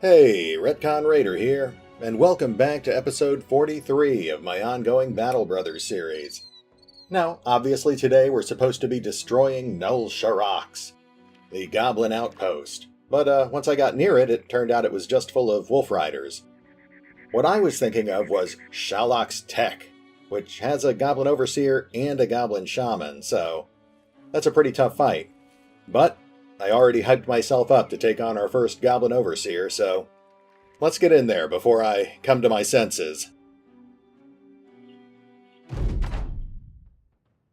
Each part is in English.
Hey, Retcon Raider here, and welcome back to episode 43 of my ongoing Battle Brothers series. Now, obviously today we're supposed to be destroying Nul Sharax, the Goblin outpost, but once I got near it, it turned out it was just full of wolf riders. What I was thinking of was Shalak's Tech, which has a Goblin Overseer and a Goblin Shaman, so that's a pretty tough fight. But I already hyped myself up to take on our first Goblin Overseer, so let's get in there before I come to my senses.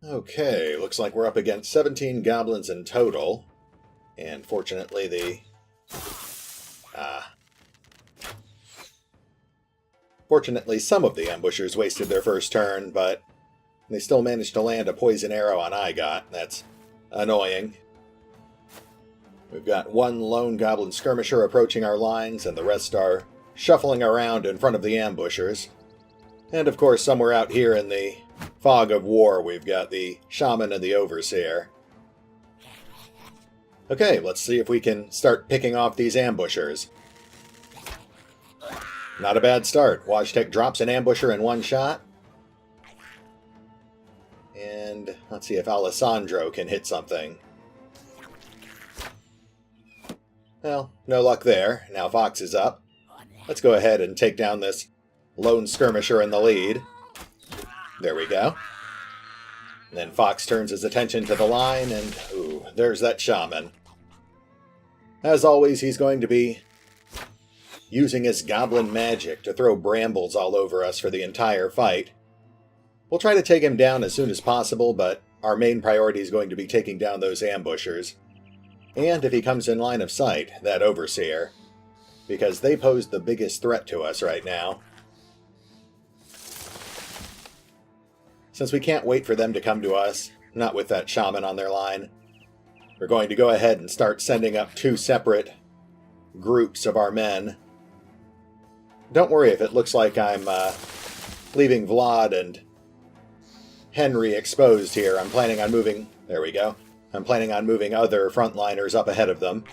Okay, looks like we're up against 17 goblins in total, and fortunately Fortunately, some of the ambushers wasted their first turn, but they still managed to land a poison arrow on I got. That's annoying. We've got one lone goblin skirmisher approaching our lines, and the rest are shuffling around in front of the ambushers. And of course, somewhere out here in the fog of war, we've got the shaman and the overseer. Okay, let's see if we can start picking off these ambushers. Not a bad start. Wajtek drops an ambusher in one shot. And let's see if Alessandro can hit something. Well, no luck there. Now Fox is up. Let's go ahead and take down this lone skirmisher in the lead. There we go. And then Fox turns his attention to the line, and ooh, there's that shaman. As always, he's going to be using his goblin magic to throw brambles all over us for the entire fight. We'll try to take him down as soon as possible, but our main priority is going to be taking down those ambushers. And if he comes in line of sight, that overseer, because they pose the biggest threat to us right now. Since we can't wait for them to come to us, not with that shaman on their line, we're going to go ahead and start sending up two separate groups of our men. Don't worry if it looks like I'm leaving Vlad and Henry exposed here. I'm planning on moving... There we go. I'm planning on moving other frontliners up ahead of them.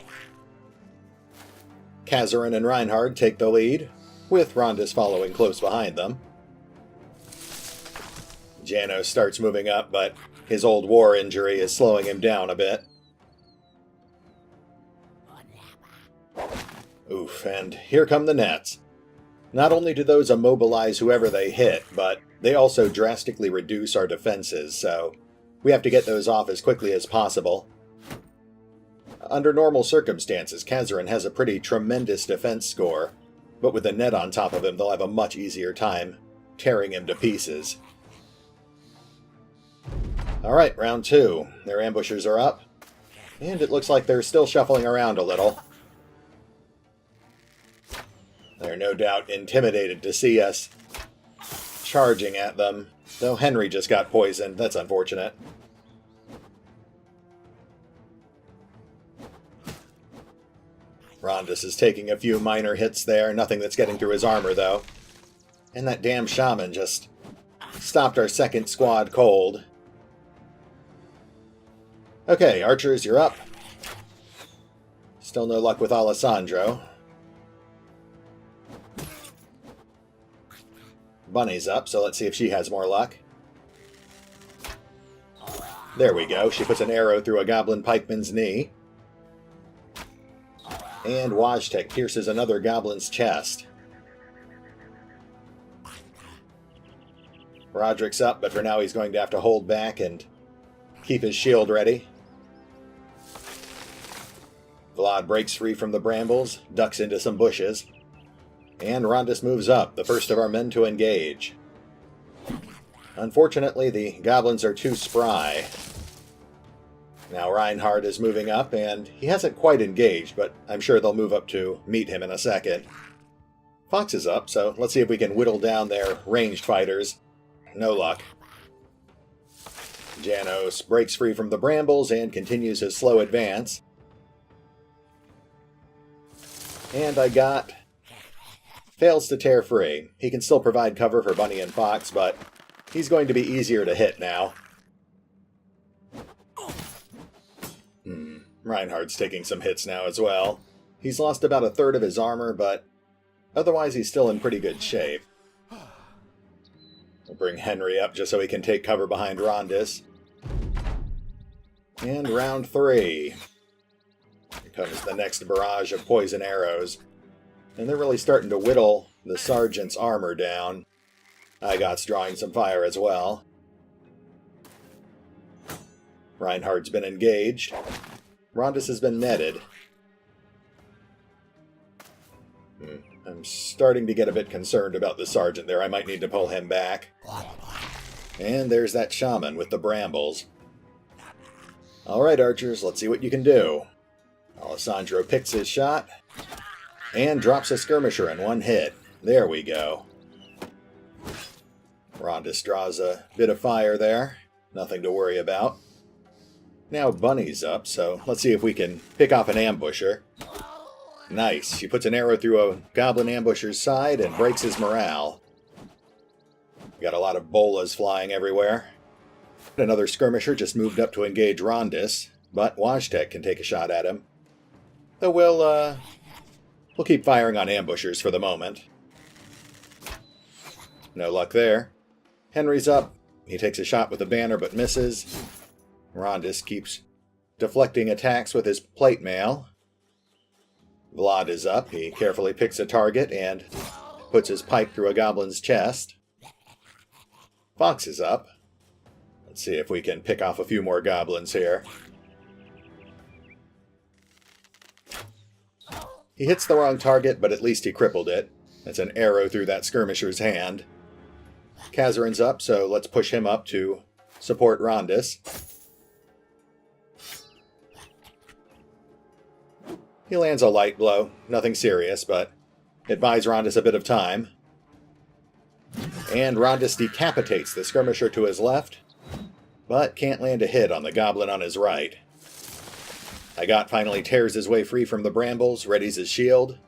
Kazarin and Reinhard take the lead, with Rondis following close behind them. Janos starts moving up, but his old war injury is slowing him down a bit. Oof, and here come the nets. Not only do those immobilize whoever they hit, but they also drastically reduce our defenses, so we have to get those off as quickly as possible. Under normal circumstances, Kazarin has a pretty tremendous defense score, but with a net on top of him, they'll have a much easier time tearing him to pieces. Alright, round two. Their ambushers are up, and it looks like they're still shuffling around a little. They're no doubt intimidated to see us charging at them, though Henry just got poisoned. That's unfortunate. Rondis is taking a few minor hits there, nothing that's getting through his armor, though. And that damn shaman just stopped our second squad cold. Okay, archers, you're up. Still no luck with Alessandro. Bunny's up, so let's see if she has more luck. There we go. She puts an arrow through a goblin pikeman's knee. And Wajtek pierces another goblin's chest. Roderick's up, but for now he's going to have to hold back and keep his shield ready. Vlad breaks free from the brambles, ducks into some bushes. And Rondis moves up, the first of our men to engage. Unfortunately, the goblins are too spry. Now Reinhard is moving up, and he hasn't quite engaged, but I'm sure they'll move up to meet him in a second. Fox is up, so let's see if we can whittle down their ranged fighters. No luck. Janos breaks free from the brambles and continues his slow advance. And I got... fails to tear free. He can still provide cover for Bunny and Fox, but he's going to be easier to hit now. Reinhard's taking some hits now as well. He's lost about a third of his armor, but otherwise he's still in pretty good shape. We'll bring Henry up just so he can take cover behind Rondis. And round 3. Here comes the next barrage of poison arrows. And they're really starting to whittle the sergeant's armor down. Igot's drawing some fire as well. Reinhardt's been engaged. Rondis has been netted. I'm starting to get a bit concerned about the sergeant there. I might need to pull him back. And there's that shaman with the brambles. Alright, archers, let's see what you can do. Alessandro picks his shot and drops a skirmisher in one hit. There we go. Rondis draws a bit of fire there. Nothing to worry about. Now Bunny's up, so let's see if we can pick off an ambusher. Nice. She puts an arrow through a goblin ambusher's side and breaks his morale. Got a lot of bolas flying everywhere. Another skirmisher just moved up to engage Rondis, but Wajtek can take a shot at him. So we'll keep firing on ambushers for the moment. No luck there. Henry's up. He takes a shot with the banner but misses. Rondis keeps deflecting attacks with his plate mail. Vlad is up. He carefully picks a target and puts his pike through a goblin's chest. Fox is up. Let's see if we can pick off a few more goblins here. He hits the wrong target, but at least he crippled it. That's an arrow through that skirmisher's hand. Kazarin's up, so let's push him up to support Rondis. He lands a light blow. Nothing serious, but it buys Rondis a bit of time. And Rondis decapitates the skirmisher to his left, but can't land a hit on the goblin on his right. Igot finally tears his way free from the brambles, readies his shield,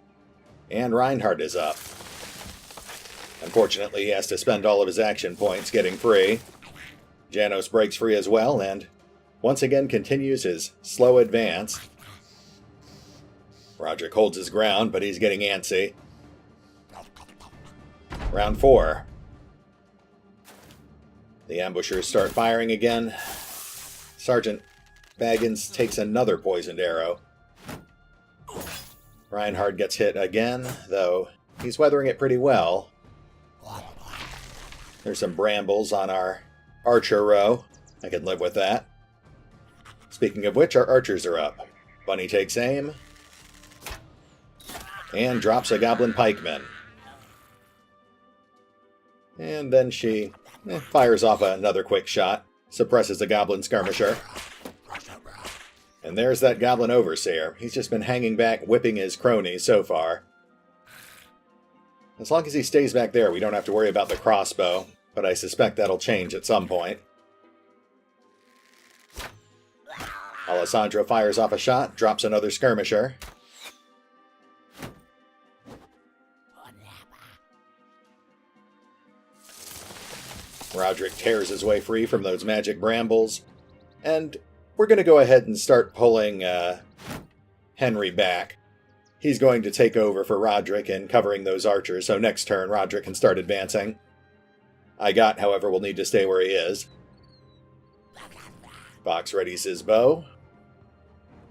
and Reinhardt is up. Unfortunately, he has to spend all of his action points getting free. Janos breaks free as well, and once again continues his slow advance. Roderick holds his ground, but he's getting antsy. Round 4. The ambushers start firing again. Sergeant Baggins takes another poisoned arrow. Reinhardt gets hit again, though he's weathering it pretty well. There's some brambles on our archer row. I can live with that. Speaking of which, our archers are up. Bunny takes aim and drops a goblin pikeman. And then she fires off another quick shot, suppresses a goblin skirmisher. And there's that Goblin Overseer. He's just been hanging back, whipping his cronies so far. As long as he stays back there, we don't have to worry about the crossbow, but I suspect that'll change at some point. Alessandro fires off a shot, drops another skirmisher. Roderick tears his way free from those magic brambles, and we're going to go ahead and start pulling Henry back. He's going to take over for Roderick and covering those archers, so next turn Roderick can start advancing. Igot, however, will need to stay where he is. Fox readies his bow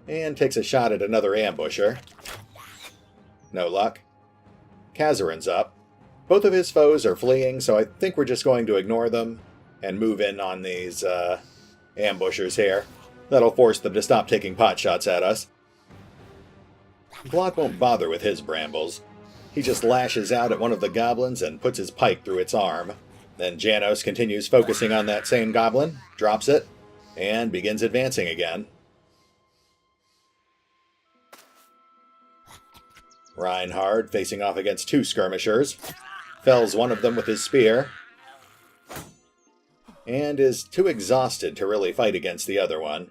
and takes a shot at another ambusher. No luck. Kazarin's up. Both of his foes are fleeing, so I think we're just going to ignore them and move in on these ambushers here. That'll force them to stop taking pot shots at us. Vlad won't bother with his brambles. He just lashes out at one of the goblins and puts his pike through its arm. Then Janos continues focusing on that same goblin, drops it, and begins advancing again. Reinhardt, facing off against 2 skirmishers, fells one of them with his spear, and is too exhausted to really fight against the other one.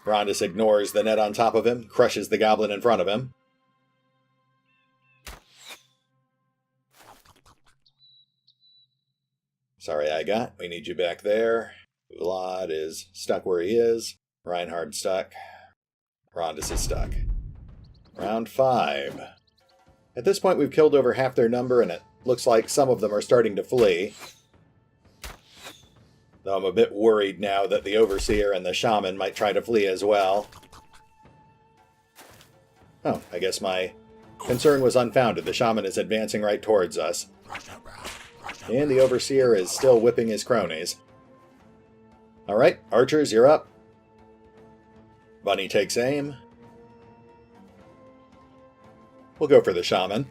Rondis ignores the net on top of him, crushes the goblin in front of him. Sorry, Igot. We need you back there. Vlad is stuck where he is. Reinhardt stuck. Rondis is stuck. Round 5. At this point we've killed over half their number, and it looks like some of them are starting to flee. Though I'm a bit worried now that the Overseer and the Shaman might try to flee as well. Oh, I guess my concern was unfounded. The Shaman is advancing right towards us. And the Overseer is still whipping his cronies. Alright, archers, you're up. Bunny takes aim. We'll go for the Shaman.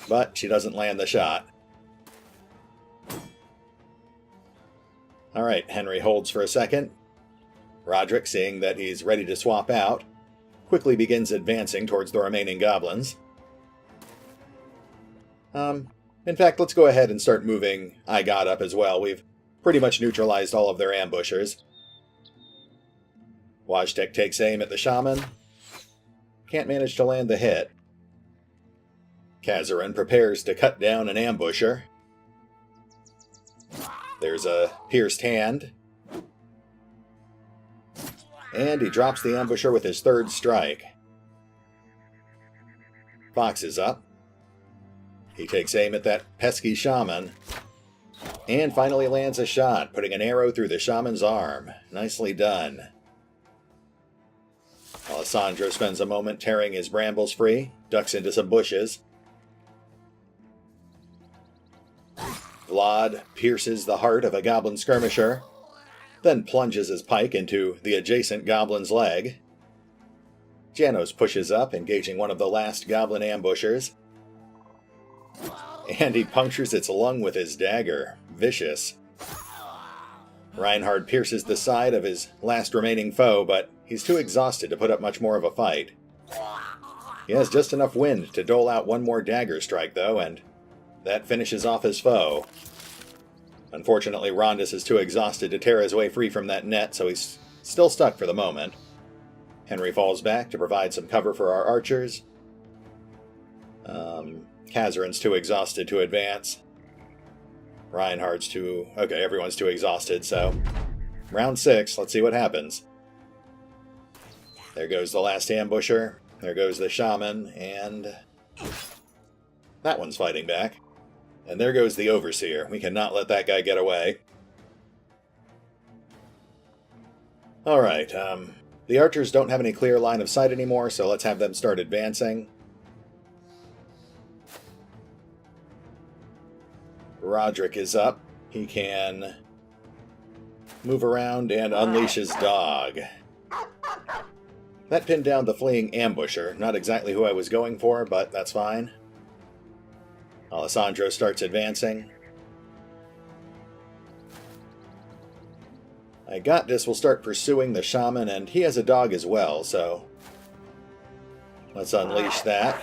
But she doesn't land the shot. Alright, Henry holds for a second. Roderick, seeing that he's ready to swap out, quickly begins advancing towards the remaining goblins. In fact, let's go ahead and start moving I Got up as well. We've pretty much neutralized all of their ambushers. Wojtek takes aim at the Shaman. Can't manage to land the hit. Kazarin prepares to cut down an ambusher. There's a pierced hand. And he drops the ambusher with his third strike. Fox is up. He takes aim at that pesky Shaman. And finally lands a shot, putting an arrow through the Shaman's arm. Nicely done. Alessandro spends a moment tearing his brambles free, ducks into some bushes. Vlad pierces the heart of a goblin skirmisher, then plunges his pike into the adjacent goblin's leg. Janos pushes up, engaging one of the last goblin ambushers. And he punctures its lung with his dagger. Vicious. Reinhard pierces the side of his last remaining foe, but he's too exhausted to put up much more of a fight. He has just enough wind to dole out one more dagger strike, though, and that finishes off his foe. Unfortunately, Rondis is too exhausted to tear his way free from that net, so he's still stuck for the moment. Henry falls back to provide some cover for our archers. Kazarin's too exhausted to advance. Reinhardt's too... Okay, everyone's too exhausted, so... Round 6, let's see what happens. There goes the last ambusher. There goes the Shaman, and... that one's fighting back. And there goes the Overseer. We cannot let that guy get away. Alright, the archers don't have any clear line of sight anymore, so let's have them start advancing. Roderick is up. He can move around and unleash his dog. That pinned down the fleeing ambusher. Not exactly who I was going for, but that's fine. Alessandro starts advancing. I Got This will start pursuing the Shaman, and he has a dog as well, so let's unleash that.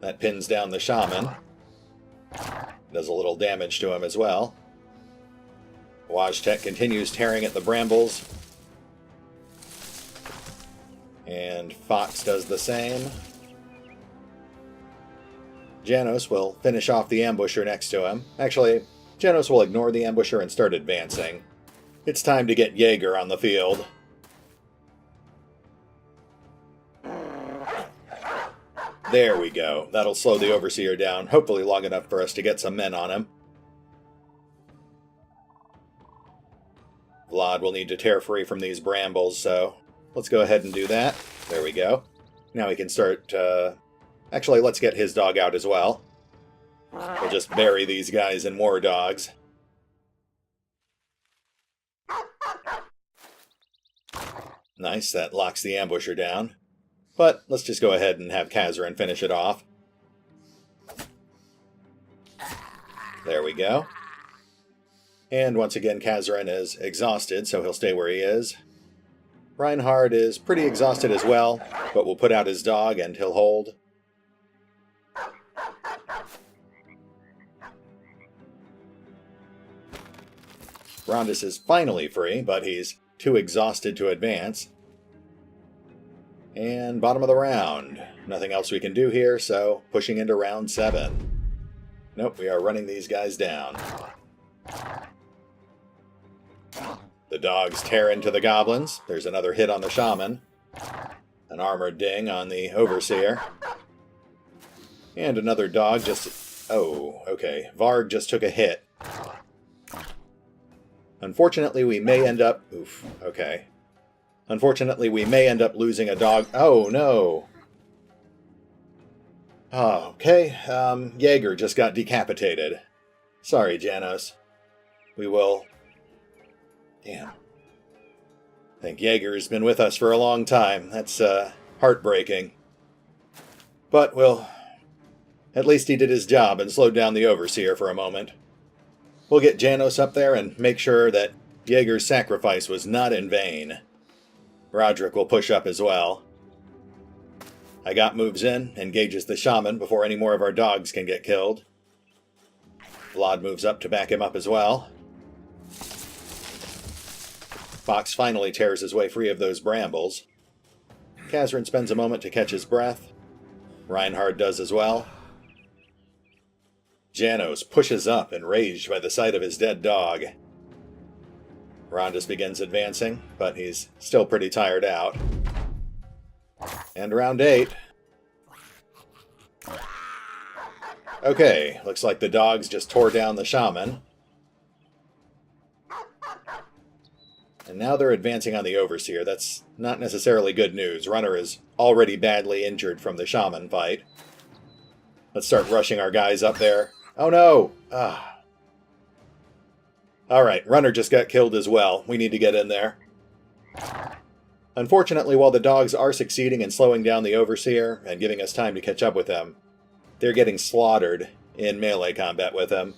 That pins down the Shaman. Does a little damage to him as well. Wojtek continues tearing at the brambles. And Fox does the same. Janos will finish off the ambusher next to him. Actually, Janos will ignore the ambusher and start advancing. It's time to get Jaeger on the field. There we go. That'll slow the Overseer down, hopefully long enough for us to get some men on him. Vlad will need to tear free from these brambles, so let's go ahead and do that. There we go. Now we can start... Actually, let's get his dog out as well. We'll just bury these guys in war dogs. Nice, that locks the ambusher down. But let's just go ahead and have Kazarin finish it off. There we go. And once again, Kazarin is exhausted, so he'll stay where he is. Reinhard is pretty exhausted as well, but we'll put out his dog and he'll hold. Rondis is finally free, but he's too exhausted to advance. And bottom of the round. Nothing else we can do here, so pushing into round 7. Nope, we are running these guys down. The dogs tear into the goblins. There's another hit on the shaman. An armored ding on the overseer. And another dog just... Oh, okay. Varg just took a hit. Unfortunately, we may end up... Oof, okay. Unfortunately, we may end up losing a dog... Oh, no! Oh, okay. Jaeger just got decapitated. Sorry, Janos. We will... Damn. I think Jaeger's been with us for a long time. That's, heartbreaking. But, well... At least he did his job and slowed down the Overseer for a moment. We'll get Janos up there and make sure that Jaeger's sacrifice was not in vain. Roderick will push up as well. I got moves in, engages the shaman before any more of our dogs can get killed. Vlad moves up to back him up as well. Fox finally tears his way free of those brambles. Kazran spends a moment to catch his breath. Reinhard does as well. Janos pushes up, enraged by the sight of his dead dog. Rondus begins advancing, but he's still pretty tired out. And round 8. Okay, looks like the dogs just tore down the shaman. And now they're advancing on the Overseer. That's not necessarily good news. Runner is already badly injured from the shaman fight. Let's start rushing our guys up there. Oh no! Ah. Alright, Runner just got killed as well. We need to get in there. Unfortunately, while the dogs are succeeding in slowing down the Overseer and giving us time to catch up with them, they're getting slaughtered in melee combat with them.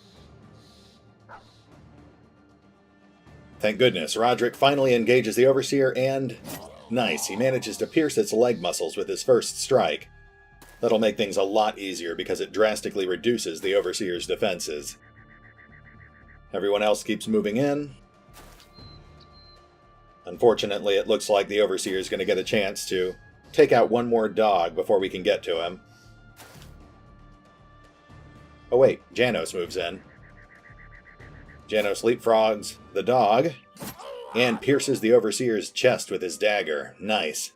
Thank goodness, Roderick finally engages the Overseer and... Nice, he manages to pierce its leg muscles with his first strike. That'll make things a lot easier because it drastically reduces the Overseer's defenses. Everyone else keeps moving in. Unfortunately, it looks like the Overseer is going to get a chance to take out one more dog before we can get to him. Oh wait, Janos moves in. Janos leapfrogs the dog and pierces the Overseer's chest with his dagger. Nice.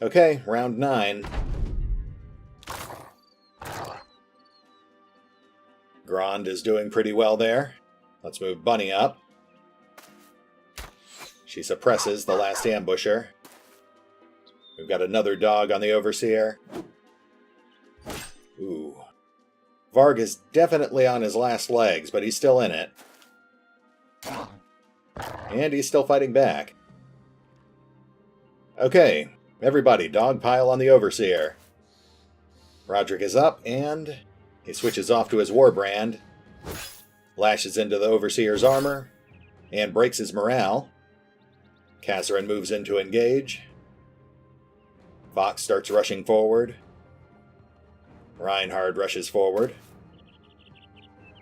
Okay, round 9. Grand is doing pretty well there. Let's move Bunny up. She suppresses the last ambusher. We've got another dog on the Overseer. Ooh. Varg is definitely on his last legs, but he's still in it. And he's still fighting back. Okay, everybody, dog pile on the Overseer. Roderick is up, and he switches off to his Warbrand, lashes into the Overseer's armor, and breaks his morale. Kazran moves in to engage. Fox starts rushing forward. Reinhard rushes forward.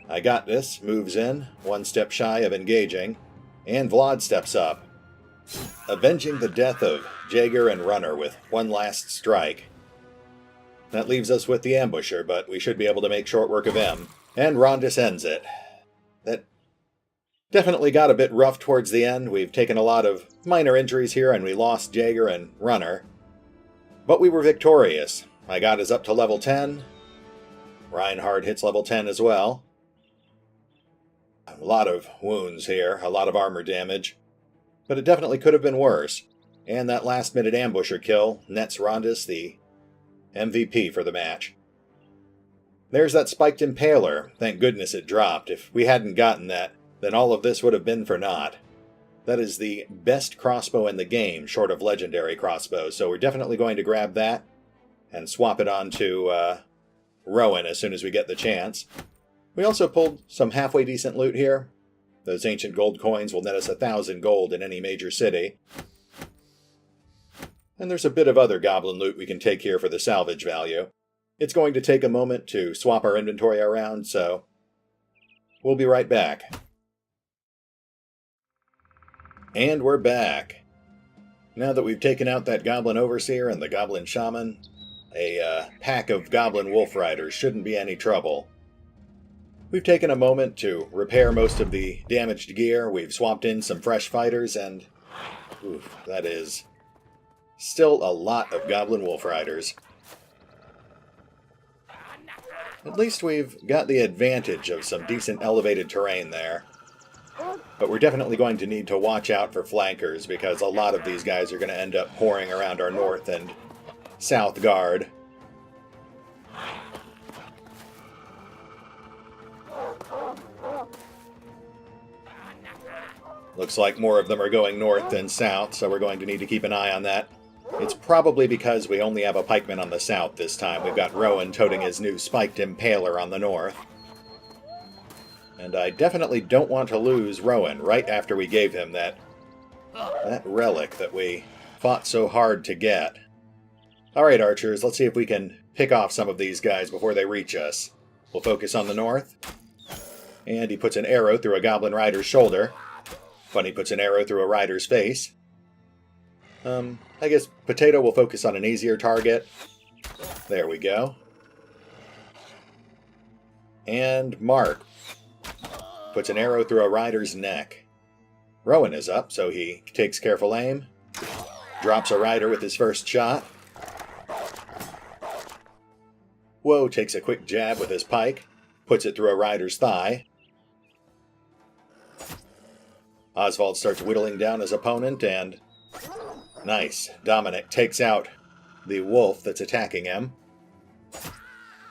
I got this, moves in, one step shy of engaging, and Vlad steps up, avenging the death of Jaeger and Runner with one last strike. That leaves us with the ambusher, but we should be able to make short work of him. And Rondus ends it. That definitely got a bit rough towards the end. We've taken a lot of minor injuries here, and we lost Jaeger and Runner. But we were victorious. I got us up to level 10. Reinhard hits level 10 as well. A lot of wounds here, a lot of armor damage. But it definitely could have been worse. And that last-minute ambusher kill nets Rondus the MVP for the match. There's that spiked impaler. Thank goodness it dropped. If we hadn't gotten that, then all of this would have been for naught. That is the best crossbow in the game, short of legendary crossbows, so we're definitely going to grab that and swap it on to Rowan as soon as we get the chance. We also pulled some halfway decent loot here. Those ancient gold coins will net us 1,000 gold in any major city. And there's a bit of other goblin loot we can take here for the salvage value. It's going to take a moment to swap our inventory around, so we'll be right back. And we're back. Now that we've taken out that Goblin Overseer and the Goblin Shaman, a pack of Goblin Wolf Riders shouldn't be any trouble. We've taken a moment to repair most of the damaged gear, we've swapped in some fresh fighters, and oof, that is still a lot of Goblin Wolf Riders. At least we've got the advantage of some decent elevated terrain there. But we're definitely going to need to watch out for flankers, because a lot of these guys are going to end up pouring around our north and south guard. Looks like more of them are going north than south, so we're going to need to keep an eye on that. It's probably because we only have a pikeman on the south this time. We've got Rowan toting his new spiked impaler on the north. And I definitely don't want to lose Rowan right after we gave him that relic that we fought so hard to get. Alright, archers, let's see if we can pick off some of these guys before they reach us. We'll focus on the north. And he puts an arrow through a Goblin Rider's shoulder. Funny puts an arrow through a rider's face. I guess Potato will focus on an easier target. There we go. And Mark puts an arrow through a rider's neck. Rowan is up, so he takes careful aim. Drops a rider with his first shot. Woe takes a quick jab with his pike. Puts it through a rider's thigh. Oswald starts whittling down his opponent, and nice. Dominic takes out the wolf that's attacking him.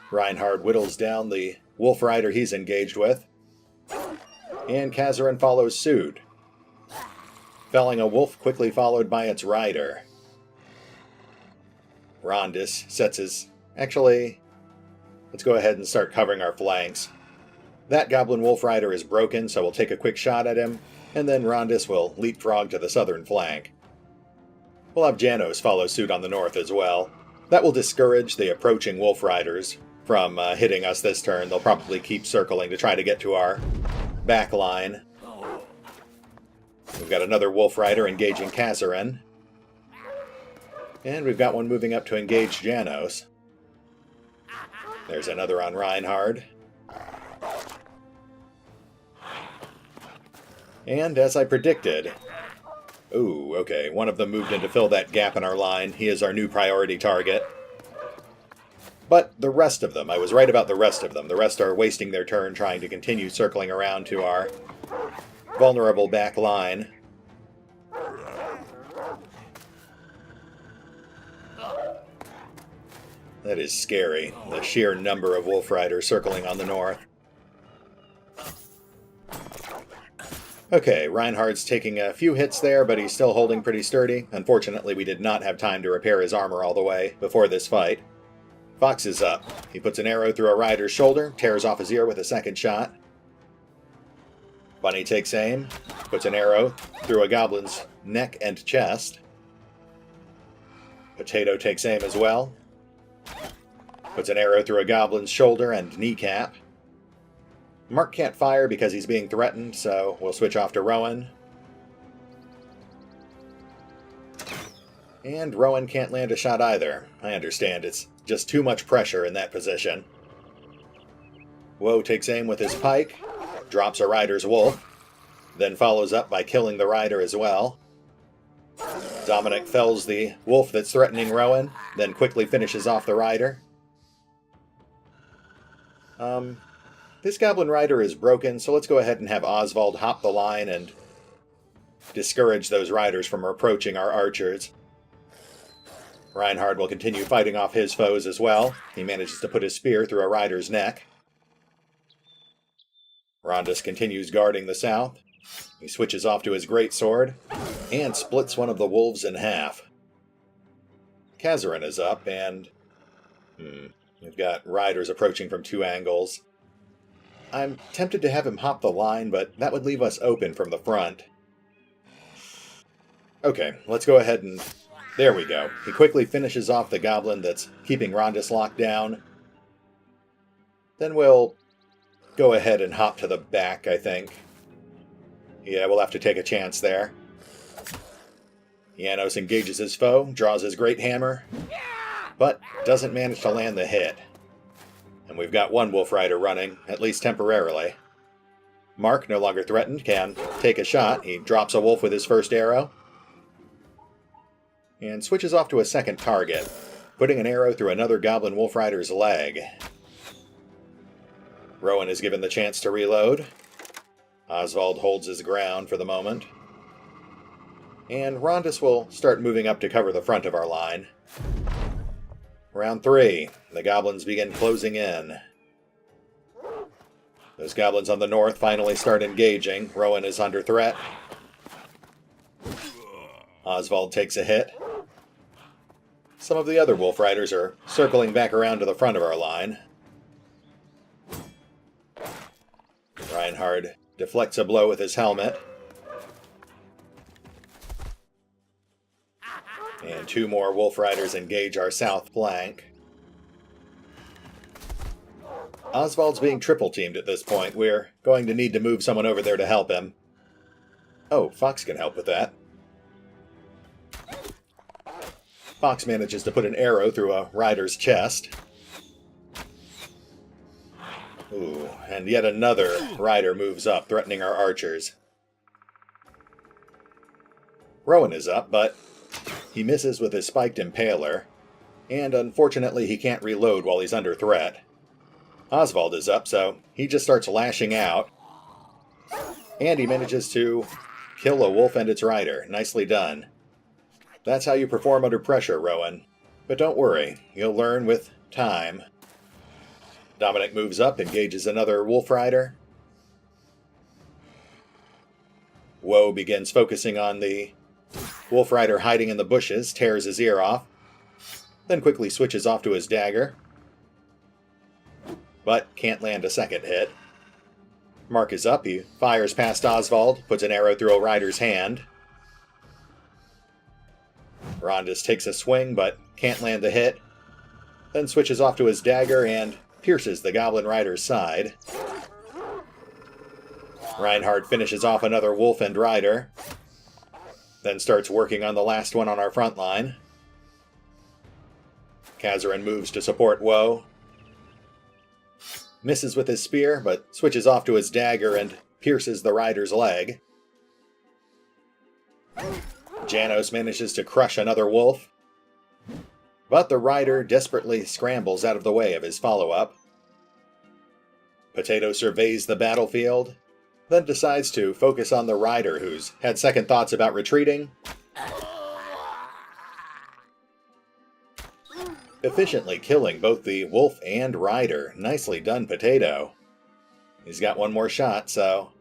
Reinhard whittles down the wolf rider he's engaged with. And Kazarin follows suit, felling a wolf quickly followed by its rider. Rondis sets his... Actually, let's go ahead and start covering our flanks. That Goblin Wolf Rider is broken, so we'll take a quick shot at him, and then Rondis will leapfrog to the southern flank. We'll have Janos follow suit on the north as well. That will discourage the approaching Wolf Riders from hitting us this turn. They'll probably keep circling to try to get to our back line. We've got another Wolf Rider engaging Kazarin. And we've got one moving up to engage Janos. There's another on Reinhard. And as I predicted... Ooh, okay, one of them moved in to fill that gap in our line. He is our new priority target. But the rest of them, I was right about the rest of them. The rest are wasting their turn trying to continue circling around to our vulnerable back line. That is scary, the sheer number of Wolf Riders circling on the north. Okay, Reinhardt's taking a few hits there, but he's still holding pretty sturdy. Unfortunately, we did not have time to repair his armor all the way before this fight. Fox is up. He puts an arrow through a rider's shoulder, tears off his ear with a second shot. Bunny takes aim, puts an arrow through a goblin's neck and chest. Potato takes aim as well. Puts an arrow through a goblin's shoulder and kneecap. Mark can't fire because he's being threatened, so we'll switch off to Rowan. And Rowan can't land a shot either. I understand, it's just too much pressure in that position. Woe takes aim with his pike, drops a rider's wolf, then follows up by killing the rider as well. Dominic fells the wolf that's threatening Rowan, then quickly finishes off the rider. This Goblin Rider is broken, so let's go ahead and have Oswald hop the line and discourage those riders from approaching our archers. Reinhard will continue fighting off his foes as well. He manages to put his spear through a rider's neck. Rondis continues guarding the south. He switches off to his greatsword and splits one of the wolves in half. Kazarin is up, and we've got riders approaching from two angles. I'm tempted to have him hop the line, but that would leave us open from the front. Okay, let's go ahead and... There we go. He quickly finishes off the goblin that's keeping Rondis locked down. Then we'll go ahead and hop to the back, I think. Yeah, we'll have to take a chance there. Janos engages his foe, draws his great hammer, but doesn't manage to land the hit. And we've got one Wolf Rider running, at least temporarily. Mark, no longer threatened, can take a shot. He drops a wolf with his first arrow. And switches off to a second target, putting an arrow through another Goblin Wolf Rider's leg. Rowan is given the chance to reload. Oswald holds his ground for the moment. And Rondus will start moving up to cover the front of our line. Round 3. The goblins begin closing in. Those goblins on the north finally start engaging. Rowan is under threat. Oswald takes a hit. Some of the other Wolf Riders are circling back around to the front of our line. Reinhard deflects a blow with his helmet. And 2 more Wolf Riders engage our south flank. Oswald's being triple-teamed at this point. We're going to need to move someone over there to help him. Oh, Fox can help with that. Fox manages to put an arrow through a rider's chest. Ooh, and yet another rider moves up, threatening our archers. Rowan is up, but he misses with his spiked impaler, and unfortunately he can't reload while he's under threat. Oswald is up, so he just starts lashing out, and he manages to kill a wolf and its rider. Nicely done. That's how you perform under pressure, Rowan. But don't worry, you'll learn with time. Dominic moves up, engages another Wolf Rider. Woe begins focusing on the Wolf Rider hiding in the bushes, tears his ear off, then quickly switches off to his dagger, but can't land a second hit. Mark is up, he fires past Oswald, puts an arrow through a rider's hand. Rondus takes a swing, but can't land the hit, then switches off to his dagger and pierces the Goblin Rider's side. Reinhard finishes off another wolf and rider, then starts working on the last one on our front line. Kazarin moves to support Woe. Misses with his spear, but switches off to his dagger and pierces the rider's leg. Janos manages to crush another wolf, but the rider desperately scrambles out of the way of his follow-up. Potato surveys the battlefield, then decides to focus on the rider who's had second thoughts about retreating. Efficiently killing both the wolf and rider. Nicely done, Potato. He's got one more shot, so...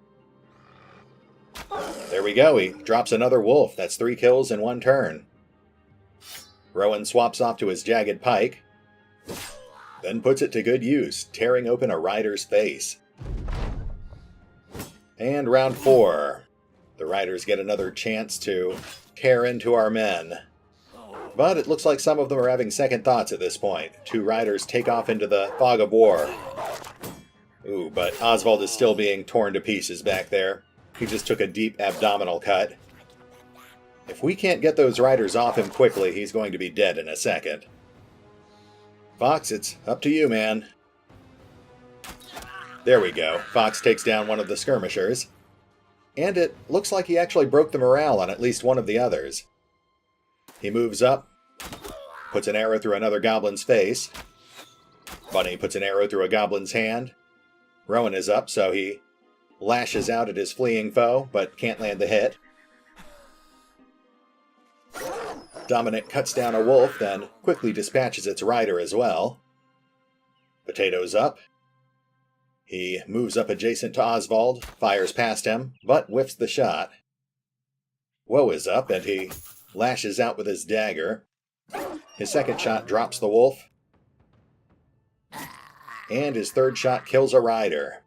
There we go, he drops another wolf. That's 3 kills in 1 turn. Rowan swaps off to his jagged pike, then puts it to good use, tearing open a rider's face. And round 4. The riders get another chance to tear into our men. But it looks like some of them are having second thoughts at this point. 2 riders take off into the fog of war. Ooh, but Oswald is still being torn to pieces back there. He just took a deep abdominal cut. If we can't get those riders off him quickly, he's going to be dead in a second. Fox, it's up to you, man. There we go. Fox takes down one of the skirmishers. And it looks like he actually broke the morale on at least one of the others. He moves up, puts an arrow through another goblin's face. Bunny puts an arrow through a goblin's hand. Rowan is up, so he lashes out at his fleeing foe, but can't land the hit. Dominic cuts down a wolf, then quickly dispatches its rider as well. Potato's up. He moves up adjacent to Oswald, fires past him, but whiffs the shot. Woe is up, and he lashes out with his dagger. His second shot drops the wolf, and his third shot kills a rider.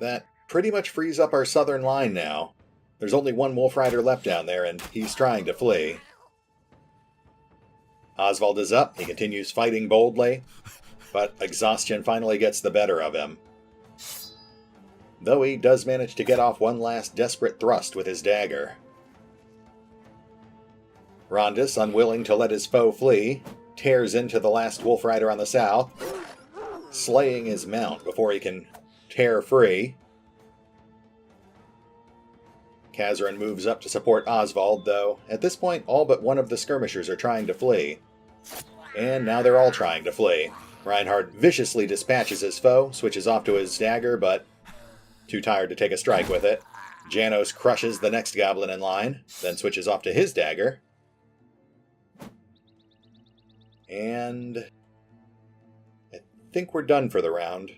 That pretty much frees up our southern line now. There's only one wolf rider left down there, and he's trying to flee. Oswald is up. He continues fighting boldly, but exhaustion finally gets the better of him. Though he does manage to get off one last desperate thrust with his dagger. Rondus, unwilling to let his foe flee, tears into the last wolf rider on the south. slaying his mount before he can tear free. Kazran moves up to support Oswald, though at this point all but one of the skirmishers are trying to flee. And now they're all trying to flee. Reinhardt viciously dispatches his foe, switches off to his dagger, but too tired to take a strike with it. Janos crushes the next goblin in line, then switches off to his dagger. And I think we're done for the round.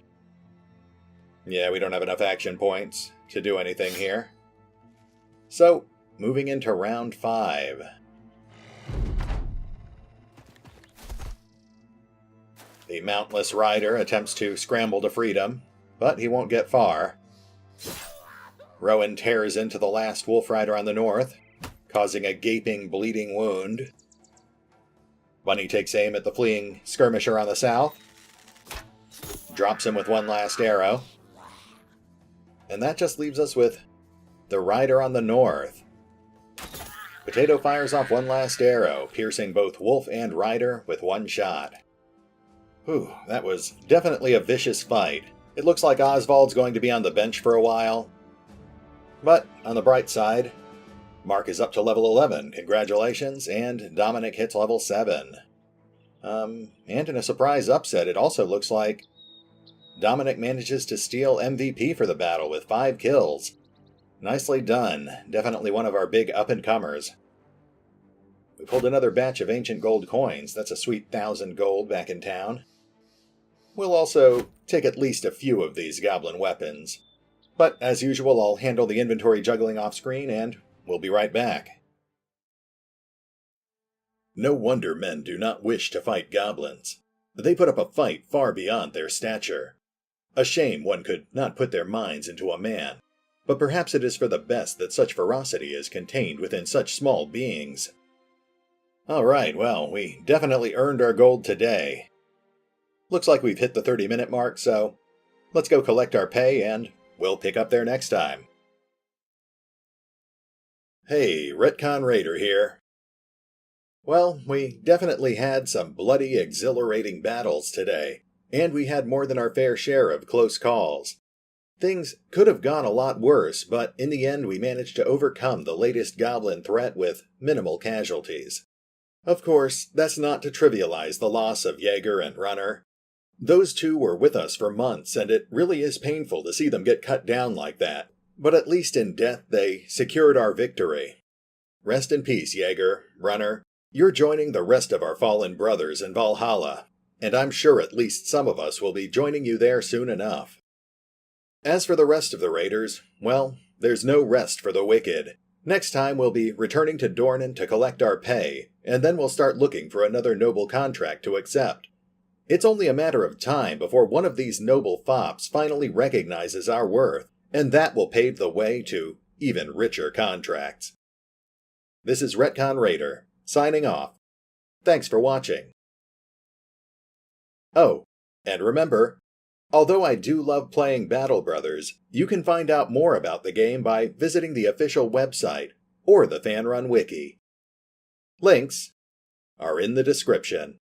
Yeah, we don't have enough action points to do anything here. So, moving into round 5. The mountless rider attempts to scramble to freedom, but he won't get far. Rowan tears into the last wolf rider on the north, causing a gaping, bleeding wound. Bunny takes aim at the fleeing skirmisher on the south, drops him with one last arrow, and that just leaves us with the rider on the north. Potato fires off one last arrow, piercing both wolf and rider with one shot. Whew, that was definitely a vicious fight. It looks like Oswald's going to be on the bench for a while. But, on the bright side, Mark is up to level 11, congratulations, and Dominic hits level 7. And in a surprise upset, it also looks like Dominic manages to steal MVP for the battle with 5 kills. Nicely done. Definitely one of our big up-and-comers. We pulled another batch of ancient gold coins. That's a sweet 1,000 gold back in town. We'll also take at least a few of these goblin weapons. But, as usual, I'll handle the inventory juggling off-screen, and we'll be right back. No wonder men do not wish to fight goblins. They put up a fight far beyond their stature. A shame one could not put their minds into a man. But perhaps it is for the best that such ferocity is contained within such small beings. Alright, well, we definitely earned our gold today. Looks like we've hit the 30-minute mark, so let's go collect our pay and we'll pick up there next time. Hey, Retcon Raider here. Well, we definitely had some bloody, exhilarating battles today, and we had more than our fair share of close calls. Things could have gone a lot worse, but in the end we managed to overcome the latest goblin threat with minimal casualties. Of course, that's not to trivialize the loss of Jaeger and Runner. Those two were with us for months, and it really is painful to see them get cut down like that. But at least in death they secured our victory. Rest in peace, Jaeger, Runner. You're joining the rest of our fallen brothers in Valhalla, and I'm sure at least some of us will be joining you there soon enough. As for the rest of the raiders, well, there's no rest for the wicked. Next time we'll be returning to Dornan to collect our pay, and then we'll start looking for another noble contract to accept. It's only a matter of time before one of these noble fops finally recognizes our worth, and that will pave the way to even richer contracts. This is Retcon Raider, signing off. Thanks for watching. Oh, and remember, although I do love playing Battle Brothers, you can find out more about the game by visiting the official website or the FanRun Wiki. Links are in the description.